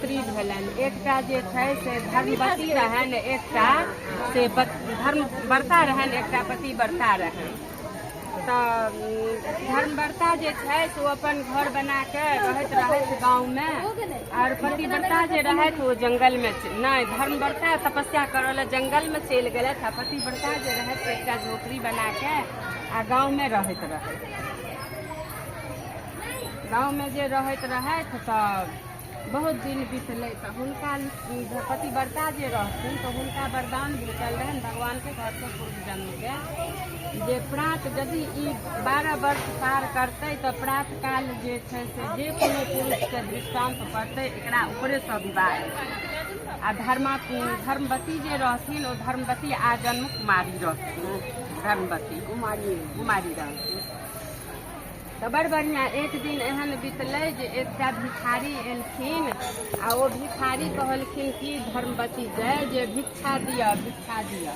झोपड़ी भेलन। एकटा जे छै से धर्मवती रहन, एकटा से धर्मवर्ता रहन, एकटा पतिव्रता रहन। तो धर्मवर्ता जे छै से वो अपन घर बना के रहत गाँव में, और पतिव्रता जे रहत वो जंगल में नहीं, धर्मवर्ता तपस्या करल जंगल में चल गए था, पतिव्रता जे रहत एकटा झोपड़ी बना के आ गाँव में रहत गाँव में जे रहत तो बहुत दिन बीतल। तो हुनका पतिव्रता जे रहथिन तो हुनका वरदान भेटल रहन भगवान के घर से पूर्व जन्म के, जे प्रात यदि 12 वर्ष पार करते तो प्रात काल जे छै से जे कोनो पुरुष के दृष्टांत पड़ते एकरा ऊपरे से विवाह। आ धर्मवती जे रहथिन ओ धर्मवती आजन्म कुमारी रहथिन, धर्मवती कुमारी रहथिन। तो बड़ बढ़िया। एक दिन एहन बीतल जे एकटा भिखारी एलखिन आ वो भिखारी कहलखिन कि धर्मवती जे भिक्षा दिया भिक्षा दिया।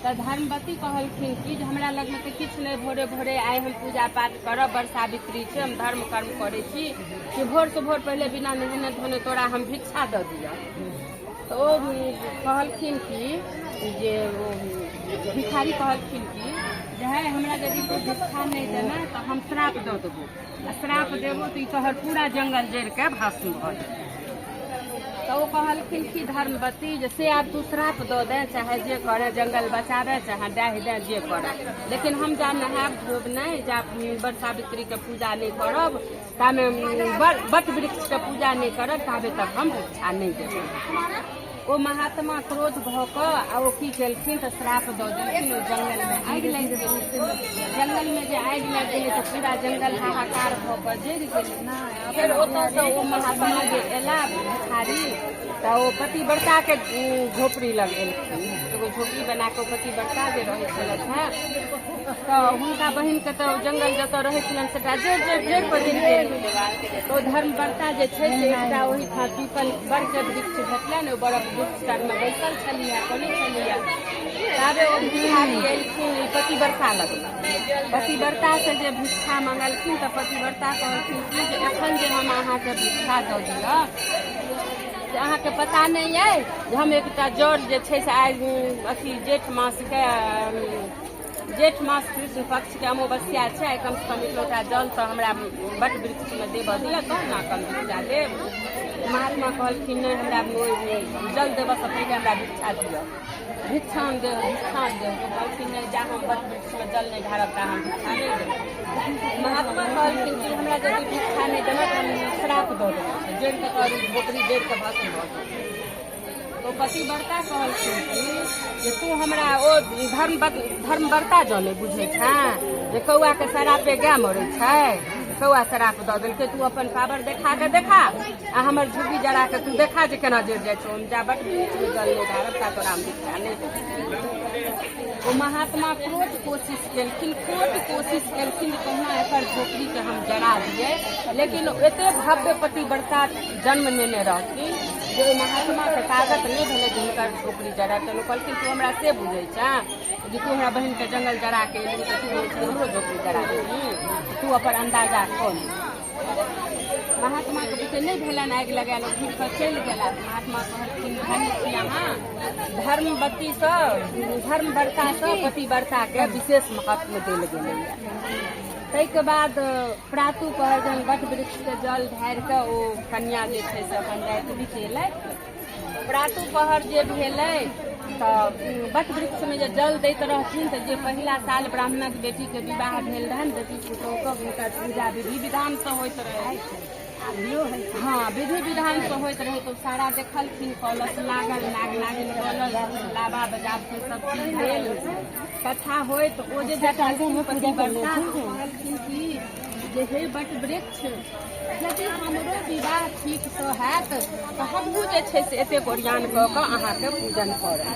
तो धर्मवती कहलखिन कि जे हमरा लग में तो किछु नहीं, भोरे भोरे आए हम पूजा पाठ करब, बड़ सावित्री छै, हम धर्म कर्म करे छी कि भोर से भोर पहले बिना नहेने धोने तोरा हम भिक्षा दे दिया। तो वो कहलखिन कि जे भिखारी कहलखिन कि है हमरा यदि तू भिक्षा नहीं देना तो हम श्राप दे देबो, श्राप देबो तो तोहर पूरा जंगल जड़ के भस्म भ। तो वो कहलखिन कि धर्मवती जैसे आप तू श्राप दे दे, चाहे जे करे जंगल बचावे चाहे डाह दे जे करे, लेकिन हम जा नहाब धोब नहीं, जा बड़ सावित्री के पूजा नहीं करब, तामे बट वृक्ष के पूजा नहीं करब, ताबे तक हम भिक्षा नहीं देब। वो महात्मा क्रोध भऽ वो की केलखिन तो श्राप दऽ देलखिन। जंगल में आगि लग गेलै, जंगल में जे आगि लग गेलै तो पूरा जंगल हाहाकार भऽ जरि गेलै। फिर ओतऽ वो महात्मा जे एला भिखारी तो वो पतिव्रता के झोपड़ी लग एलखिन, एगो झोपड़ी बना के पतिव्रता जे रहै छलथि तो हुनका बहिन के तो जंगल जतऽ रहै छलनि सेटा जड़ पर जरि गेल। तो धर्मवर्ता जे छै से एकटा ओहि ठाम पीपल बड़ के वृक्ष भेटलनि, ओ बड़ वृक्ष तर में बैसल छलियै, कने छलियै। ताबे ओ भिखारी एलखिन पतिव्रता लगला, पतिव्रता से जे भिक्षा मंगलखिन तो पतिव्रता कहलखिन कि जे एखन जे हम अहाँके भिक्षा दऽ दिअ से अहाँके पता नहीं है जे हम एकटा जड़ जे छै से आइ अथी जेठ मास कृष्ण पक्ष के अमावस्या छै, कम से कम 1 लोटा जल तो हमरा बट वृक्ष में देबऽ दिअ तब ना कम भिक्षा देब। महात्मा कहलखिन नहीं, हमरा जल देबऽ से पहले हमरा भिक्षा दिअ, भिक्षान दे। कहलखिन नहीं, जा हम बट वृक्ष में जल नहीं ढारब ता हम भिक्षा नहीं देब। महात्मा कहलखिन कि हमरा यदि भिक्षा नहीं देबै तो हम श्राप दऽ देब, जड़ के और झोपड़ी जड़ के भस्म भऽ जाएत। तो पतिव्रता कहलखिन कि तू हमरा ओ धर्मवर्ता जाने बुझे छै जे कौआ के शरापे गाय मरे छै, कौआ शराप दऽ देलकै, तू अपन पावर देखा के देखा आ हमर झुग्गी जरा के तू देखा जे केना जड़ जाइ छौ, हम जा बट जल नहीं ढारब ता तोरा हम भिक्षा नहीं देब। वो महात्मा कोट कोशिश केलखिन कहुना एकर झोपड़ी के हम जरा दिए, लेकिन एते भव्य पतिव्रता जन्म लेने रहथिन जे महात्मा के ताकत नहीं भेलै जे हुनकर झोपड़ी जरा। तो कहलखिन तू हमरा से बुझे छै जे तू हमरा बहन के जंगल जरा के एली तो तू हमरो झोपड़ी जरा देली, तू अपन अंदाजा खोल। महात्मा के बुझे नहीं भेलन, आगि लगायल घूर कर चलि गेला। महात्मा कहलखिन धन्य अहाँ धर्मवती से धर्मवर्ता से पतिव्रता के विशेष महत्व देल गेलै। तै के बाद प्रातु पहर जन बट वृक्ष के जल ढारि के ओ कन्या जे छै से अपन राति बितेलथि। प्रातु पहर जे भेलै तो बट वृक्ष में जे जल दैत रहथिन तो जे पहिला साल ब्राह्मणक बेटी के विवाह भेल रहन, बेटी पुतोह के हुनकर पूजा विधि विधान से होइत रहे। हाँ, विधि विधान से होइत रहे तो सारा देखलखिन, कलश लागल, नाग नागिन बोलल, लाबा बजाब के सब चीज भेल, कथा होय तो ओ जे पतिव्रता कहलखिन कि जे हे बट वृक्ष यदि हमरो विवाह ठीक से हैत तो हमहूँ जे छै से एते ओरियान कऽ के अहाँके पूजन करब।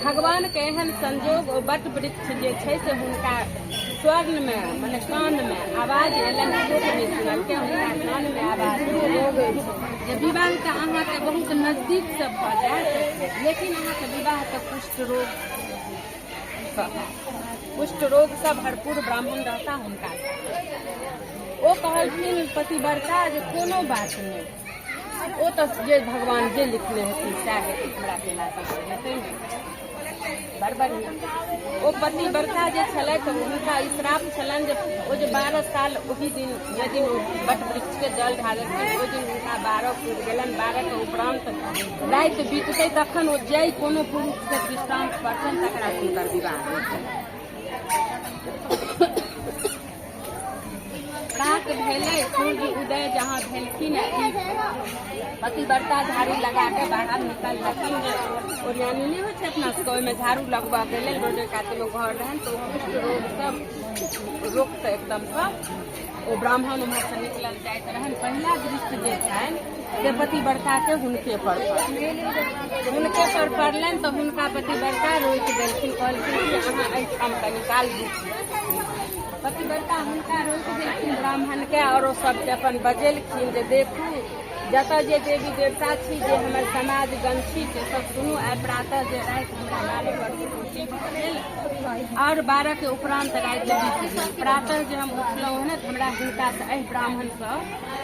भगवान के एहन संजोग ओ बट वृक्ष जे छै से हुनका स्वर्ण में माने कान में आवाज एलनि, सुनलकै हुनका कान में आवाज जे विवाह तऽ अहाँके बहुत नजदीक से भऽ जायत, लेकिन अहाँके विवाह तऽ कुष्ठ रोग से भरपूर ब्राह्मण रहता हुनका। ओ कहलखिन पतिव्रता जे कोनो बात नहीं, ओ तो जे भगवान जे लिखने हेथिन सएह हेतै, हमरा केला सब हेतै ने बड़ बढ़िया। ओ पति बड़का जे छलै तऽ हुनका ई श्राप छलनि जे ओ जे 12 साल ओही दिन जे दिन बट वृक्ष के जल ढारलखिन ओहि दिन हुनका 12 पूरि गेलनि। 12 के उपरांत राति बीततै तखन ओ जय कोनो पुरुष के दृष्टांत पड़तनि तकरा हुनकर विवाह हेतनि। रात भेलै, सूर्य उदय जहाँ भेलखिन पतिव्रता झाड़ू लगा के बाहर निकललखिन। ओरियानी नहीं होइ छै अपना सबके, ओहिमे झाड़ू लगबऽ के लेल रोडे काते में घर रहन तो कुष्ठ रोग सब रोकते एकदम सब। ओ ब्राह्मण उम्हर से निकलल जाइत रहन। पहिला दृष्टि जे छनि से पतिव्रता के हुनके पर पड़लनि तऽ हुनका पतिव्रता रोकि देलखिन, कहलखिन कि अहाँ एहिठाम कनि काल पतिव्रता हुनका रोकि देलखिन ब्राह्मण के, और ओ सबके अपन बजेलखिन जे देखू जतऽ जे देवी देवता छी जे हमर समाज गण छी से सब सुनू। आइ प्रातः जे राति हुनका 12 वर्ष पूर्ति भऽ गेल और 12 के उपरांत राति बीत गेल। प्रातः जे हम उठलहुँ हँ तऽ हमरा हिनका से एहि ब्राह्मण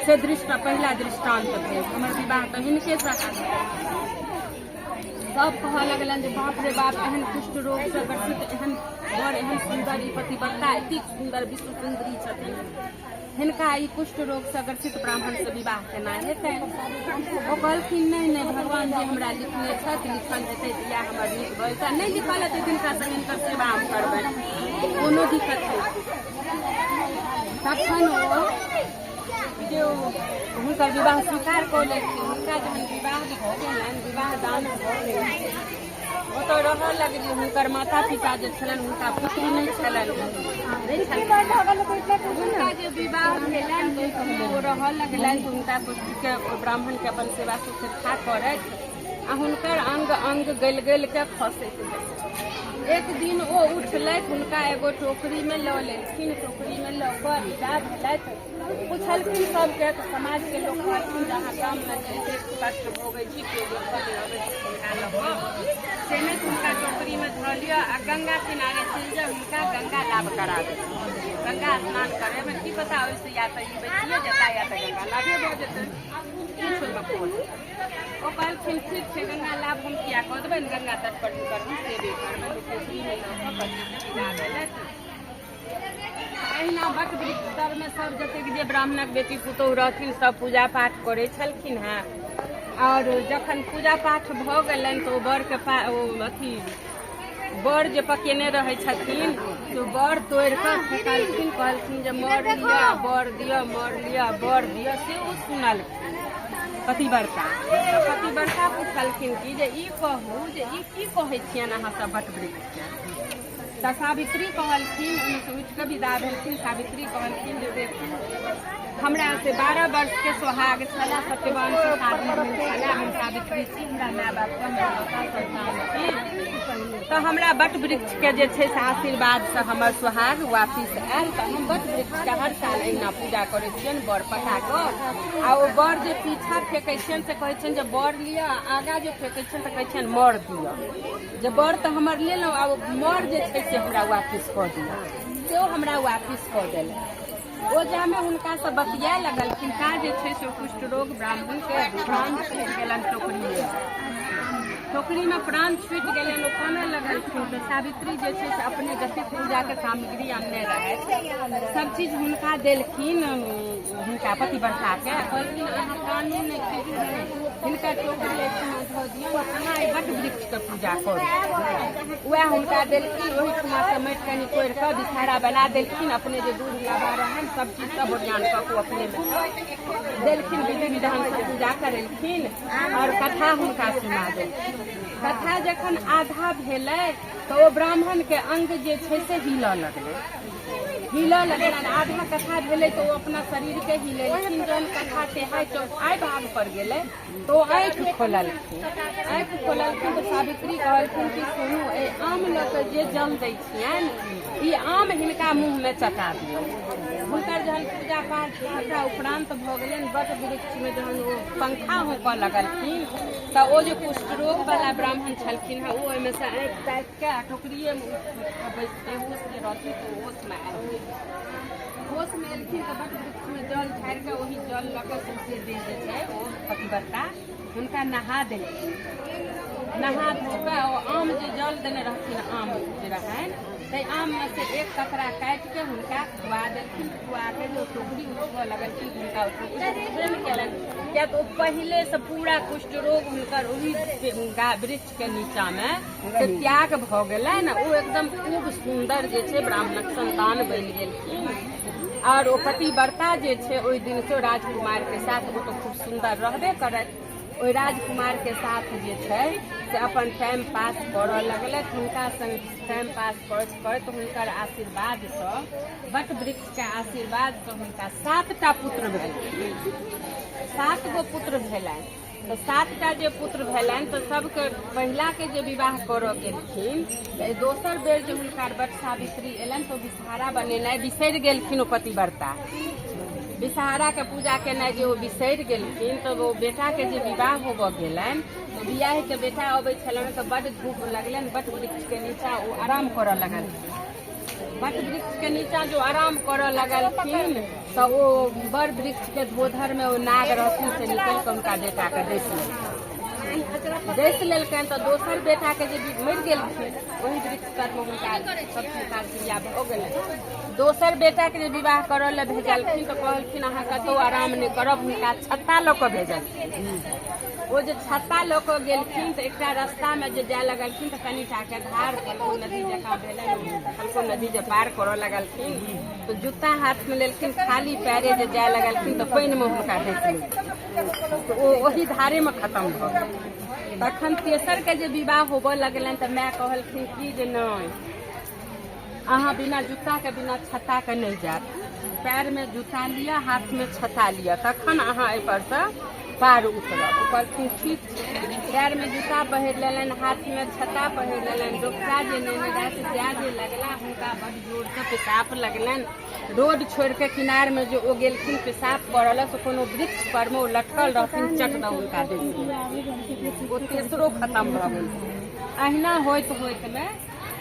से पहिला दृष्टांत भेल, हमर विवाह तऽ हिनके से सब कहऽ लगलनि जे बाप रे बाप एहन कुष्ठ रोग से ग्रसित एहन बड़ एहन सुंदर ई पतिव्रता एतेक सुंदर विश्व सुंदरी छथिन, हिनका ई कुष्ठ रोग से ग्रसित ब्राह्मण से विवाह केना हेतै। ओ कहलखिन नहीं भगवान जी हमरा लिखने छथि, लिखल हेतै तऽ इएह हमर नीक भऽ। नहीं लिखल हेतै तिनका से हिनकर सेवा हम करबनि, कोनो दिक्कत नहीं। तखन ओ जे हुनकर विवाह स्वीकार कऽ लेलखिन। हुनका जहन विवाह भऽ गेलनि, विवाह दान भऽ गेलनि, ओतऽ रहऽ लगली। हुनकर माता पिता जे छलनि हुनका पुत्र नहीं छलनि, हुनका जे विवाह भेलनि ओ रहऽ लगलनि। हुनका पुत्री के ब्राह्मण के अपन सेवा शुश्रूषा करैत आ हुनकर अंग अंग गलि गलि के खसैत। एक दिन ओ उठलथि, हुनका एगो टोकरी में लऽ लेलखिन, टोकरी में लऽ कऽ विदा भेलथि। पूछलखिन सबके तऽ समाज के लोग कहलखिन जहाँ गाम में जैसे कष्ट भोगै छी केओ देखऽ अबै हुनका लऽ कऽ से नहि हुनका टोकरी में धऽ लिअ आ गंगा किनारे चलि जाउ, हुनका गंगा लाभ करा देबै। गंगा स्नान करे में की पता ओहिसे या तऽ ई बचिए जेता या तऽ गंगा लाभे भऽ जेतै। ओ कहलखिन ठीक छै गंगा लाभ हम किया कऽ देबै, गंगा तट पर हुनकर हम सेवे करबै। टोकरी में लऽ कऽ पति विदा भेलथि। अहिना बट वृक्ष तर में सब जतेक जे ब्राह्मणक बेटी पुतौह रहथिन सब पूजा पाठ करै छलखिन हेँ। और जखन पूजा पाठ भऽ गेलनि तऽ ओ बर के अथी बर जे पकेने रहै छथिन तो बर तोड़ि कऽ फेंकलखिन, कहलखिन जे मर लिअ बर दिअ, मर लिअ बर दिअ। से ओ सुनलखिन पतिव्रता। तऽ पतिव्रता पूछलखिन कि जे ई कहू जे ई की कहै छियनि अहाँ सब बट वृक्ष के। तऽ सावित्री कहलखिन, ओहिमेसँ उठि कऽ विदा भेलखिन। सावित्री कहलखिन जे देखू हमरा से 12 वर्ष के सोहाग छला, सत्यवान से शादी भेल छला, हम सावित्री छी, हमरा माय बाप के हमरा संतान छी। तऽ हमरा बट वृक्ष के जे छै से आशीर्वाद से हमर सोहाग वापिस आयल। तऽ हम बट वृक्ष के हर साल अहिना पूजा करै छियनि बर पका कऽ। आ ओ बर जे पीछा फेंकै छियनि से कहै छियनि जे बर लिअ, आगाँ जे फेंकै छियनि तऽ कहै छियनि मर दिअ। जे बर तऽ हमर लेलहुँ आ मर जे छै से हमरा वापिस कऽ दिअ, सेहो हमरा वापिस कऽ देलनि। ओ जामे हुनका से बतिया लगलखिन का जे छै से कुष्ठ रोग ब्राह्मण के प्राण छूटि गेलनि। टोकरी में प्राण छूटि गेलनि। ओ कानऽ लगलखिन तऽ सावित्री जे छै से अपने जतेक पूजा के सामग्री आनने रहथि सब चीज हुनका देलखिन, हुनका पतिव्रता के। कहलखिन अहाँ कानू नहि हिनका टोकरी एहिठमा धऽ दियौ, अहाँ एहि बट वृक्ष के पूजा करू। वएह हुनका देलखिन। ओहिठमा से माटि कनि कोड़ि कऽ बिछारा बना देलखिन। अपने जे दूध लाबा रहनि सब चीज सब ओरियान कऽ के अपने में देलखिन, विधि विधान से पूजा करेलखिन और कथा हुनका सुना देलखिन। कथा जखन आधा भेलै तऽ ओ ब्राह्मण के अंग जे छै से हिलऽ लगलनि। आधा कथा भेलै तऽ ओ अपना शरीर के हिलेलखिन। जहन कथा तेहाई चौथाई भाग पर गेलै तो ओ आँखि खोललखिन। तऽ सावित्री कहलखिन कि सुनू एहि आम लऽ कऽ जे जल दै छियनि ई आम हिनका मुँह में चटा दियौ। हुनकर जहन पूजा पाठ सबटा उपरांत भऽ गेलनि, बट वृक्ष में जहन ओ पंखा होकऽ लगलखिन तऽ ओ जे कुष्ठ रोग वाला ब्राह्मण छलखिन हेँ ओ ओहिमे से आँखि ताकि के टोकरिए में बैसते होश जे रहथिन तऽ होश में आबि गेल। होश में एलखिन तऽ बट वृक्ष में जल ढारि कऽ ओही जल लऽ कऽ तुलसी देह जे छै ओ पतिव्रता हुनका नहा देलखिन। नहा धो कऽ ओ आम जे जल देने रहथिन आम जे रहनि ताहि आम में से एक कतरा काटि के हुनका खुआ देलखिन। खुआ के जो टोकरी उठबऽ लगलखिन हुनका प्रेम केलनि, किया तऽ ओ पहिले से पूरा कुष्ठ रोग हुनकर ओही वृक्ष के नीचा में से त्याग भऽ गेलनि। ओ एकदम खूब सुंदर जे छै ब्राह्मणक संतान बनि गेलखिन। और ओ पतिव्रता जे छै ओहि दिन से राजकुमार के साथ वो तो खूब सुंदर रहबे करत। ओहि राजकुमार के साथ जे छै से अपन टाइम पास करऽ लगलथि। हुनका संग टाइम पास करैत हुनकर आशीर्वाद सँ बट वृक्ष के आशीर्वाद सँ हुनका 7टा पुत्र भेलनि। 7 गो पुत्र भेलनि। तो 7टा जे पुत्र भेलनि तो सबके पहिला के जे विवाह करऽ गेलखिन दोसर बेर जे हुनकर बट सावित्री एलनि तो विषहारा बनेनाइ बिसरि गेलखिन। ओ पतिव्रता विषहारा के पूजा केनाइ जे ओ बिसरि गेलखिन तो वो बेटा के जे विवाह होबऽ गेलनि तो बियाह के बेटा अबै छलनि तो बड धूप लगलनि। बट वृक्ष के नीचा ओ आराम करऽ लगलखिन। बट वृक्ष के नीचा जो आराम करऽ लगलखिन तो ओ बड़ वृक्ष के धोधर में वो नाग रहथिन से निकल के उनका बेटा के डसि लेलकनि। तो दोसर बेटा के जे मरि गेलखिन वही वृक्ष तर में हुनका सब प्रकार क्रिया भऽ गेलनि। दोसर बेटा के जे विवाह करऽ लए भेजलखिन तो कहलखिन अहाँ कतौ आराम नहि करब, हुनका छत्ता लऽ कऽ भेजलखिन। वो जे छत्ता लऽ कऽ गेलखिन तो एकटा रास्ता में जे जाय लगलखिन तो कनिटा के धार फल्गु नदी जकाँ भेलनि। फल्गु नदी जे पार करऽ लगलखिन तो जूता हाथ में लेलखिन, खाली पैरे जे जाय लगलखिन तो पानि में हुनका डसि तो ओ ओही धारे में खत्म भऽ गेल। तखन तेसर के जे विवाह होबऽ लगलनि तो माय कहलखिन कि जे नहि अहाँ बिना जूता के बिना छत्ता के नहीं जात, पैर में जूता लिअ हाथ में छत्ता लिअ तखन अहाँ एहि पर से पार उतरब। कहलखिन ठीक छै। पैर में जूता पहिर लेलनि, हाथ में छत्ता पहिर लेलनि। डोकरा जे नेने से जाय जे लगला हुनका बड़ जोर से पेशाब लगलनि। रोड छोड़ के किनार में जो ओ गेलखिन पेशाब करऽ से कोनो वृक्ष पर में ओ लटकल रहथिन, चट दऽ हुनका देलखिन। ओ तेसरो खत्म भऽ गेल। अहिना होइत होइत में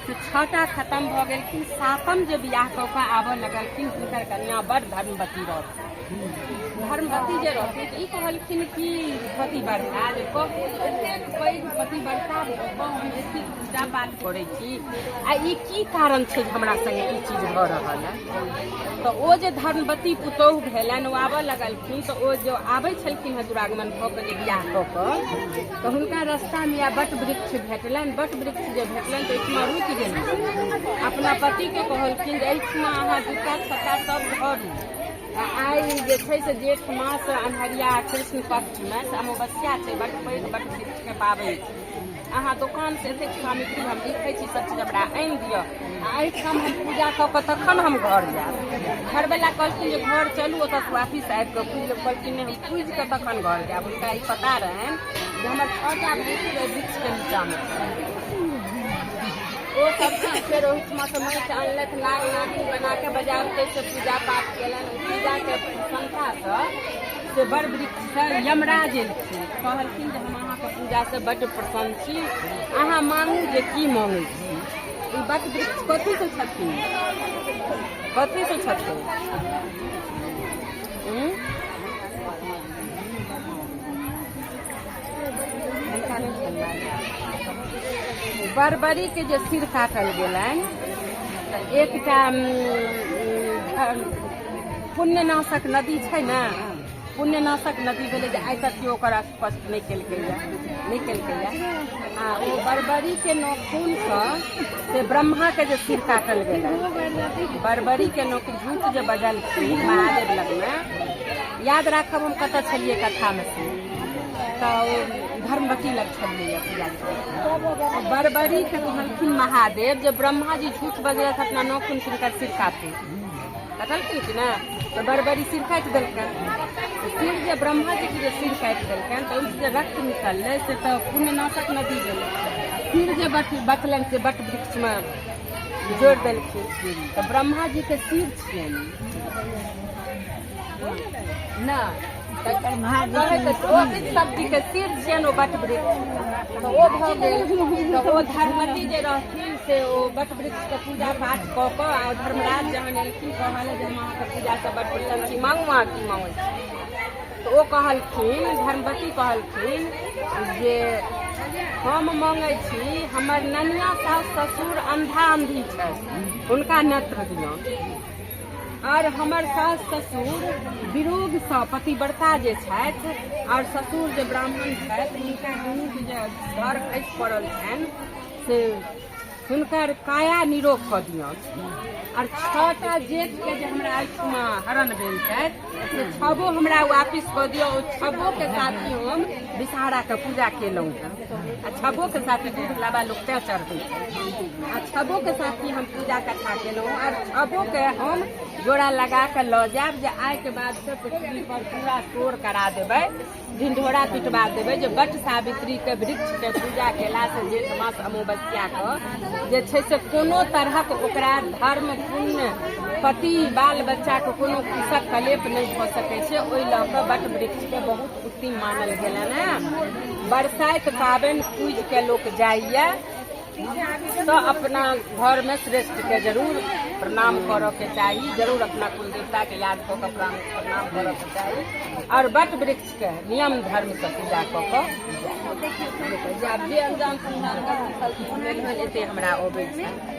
6टा खत्म भऽ गेलखिन। 7म जे बियाह कऽ कऽ आबऽ लगलखिन हुनकर कन्या बड़ धर्मवती रहथिन। धर्मवती जे रहथिन ई कहलखिन कि पतिव्रता जे एतेक पैघ पतिव्रता हम एतेक पूजा पाठ करै छी आ ई की कारण छै जे हमरा संगे ई चीज भऽ रहल है। तो ओ जे धर्मवती पुतोहु भेलनि ओ आबऽ लगलखिन तो ओ जो आबै छलखिन हँ दुरागमन कऽ के जे बियाह कऽ कऽ तो हुनका रास्ता में या बट वृक्ष भेटलनि। बट वृक्ष जे भेटलनि तो एहिठमा रुकि गेलनि। अपना पति के कहलखिन जे एहिठमा अहाँ जूता छत्ता सब धरू। आई जे छै से जेठ मास अन्हरिया कृष्ण पक्ष में अमावस्या छै, बट पैघ बट वृक्ष के पाबनि छै। अहाँ दुकान से एतेक सामग्री हम लिखै छी सब चीज हमरा आनि दिअ। एहिठाम हम पूजा कऽ के तखन हम घर जायब। घरवला कहलखिन जे घर चलू ओतऽ वापिस आबि कऽ पूजि। कहलखिन हम पूजि के तखन घर जायब। हुनका ई पता रहनि जे हमर 6टा भैंसी वृक्ष के नीचा में वो सब फिर ओहिठमा से माटि अनलथि, नाग नागिन बना के बजाबते से पूजा पाठ केलनि। पूजा के प्रसन्नता से बड़ वृक्ष से यमराज एलखिन। कहलखिन जे हम अहाँके पूजा से बड्ड प्रसन्न छी, अहाँ मांगू जे की मांगै छी। ई बट वृक्ष कथी से छथिन? कथी से छथिन? बरबरी के जे सिर काटल गेलनि एकटा पुण्यनाशक नदी छै ने, पुण्यनाशक नदी भेलै जे आइ तक केओ ओकर स्पष्ट नहीं केलकैया। आ ओ बरबरी के नखून से ब्रह्मा के जे सिर काटल गेलै, बरबरी के नोक झूठ जे बजलखिन महादेव लग में, याद राखब हम कतऽ छलियै कथा में से तो धर्मवती लग छलियै पूजा। बरबरी के कहलखिन महादेव जे ब्रह्मा जी झूठ बजलथि अपना नौखुन हुनकर सिर काटू। कटलखिन कि ना तो बरबरी सिर काटि देलकनि। सिर जे ब्रह्मा जी के जे सिर काटि देलकनि तो ओहिसे जे रक्त निकललै से तो पुण्यनाशक नदी गेलै। सिर जे बचलनि से बट वृक्ष में जोड़ि देलखिन। तो ब्रह्मा जी के सिर छियनि ना, सब्जी के सिर छियनि ओ बट वृक्ष तऽ ओ भऽ गेल। तऽ ओ धर्मवती जे रहथिन से ओ बट वृक्ष के पूजा पाठ कऽ कऽ आ धर्मराज जहन एलखिन कहल जे हम अहाँके पूजा से बड़ प्रसन्न छी, मांगू अहाँ की मांगै छी। तऽ ओ कहलखिन, धर्मवती कहलखिन जे हम मांगै छी हमर ननिया सास ससुर अंधा अंधी छथि, हुनका नेत्र दियौन, और हमर सास ससुर विरोगसँ पतिव्रता जे छथि और ससुर जे ब्राह्मण छथि हुनका दुनूके जे घर खसि पड़ल छनि से हुनकर काया निरोग कऽ दियौन। और 6टा जेठ के जे हमरा एहिठुमा हरण भेल छथि से 6गो हमरा वापिस कऽ दियौ। ओ 6गो के साथी हम विषहारा के पूजा केलहुँ आ 6गो के साथी दूध लाबा लोक तय चढ़बै आ 6गो के साथी हम पूजा कथा केलहुँ और 6गो के हम जोड़ा लगा के लऽ जायब जे आइ के बाद से पृथ्वी पर पूरा शोर करा देबै, ढिंढोरा पिटवा देबै जे बट सावित्री के वृक्ष के पूजा केला से जेठ मास अमावस्या के जे छै से कोनो तरहक ओकरा धर्म पुण्य पति बाल बच्चा के कोनो कुशक कलेप नहि भऽ सकै छै। ओहि लऽ कऽ बट वृक्ष के बहुत उत्तम मानल गेलनि हैं। बरसाइत पाबनि पूजि के लोक जाइए तो अपना घर में श्रेष्ठ के जरूर प्रणाम करऽ के चाही, जरूर अपना कुल देवता के याद कऽ के प्रणाम करऽ के चाही और बट वृक्ष के नियम धर्म से पूजा कऽ के जे अंजाम संधान एते हमरा अबै छै।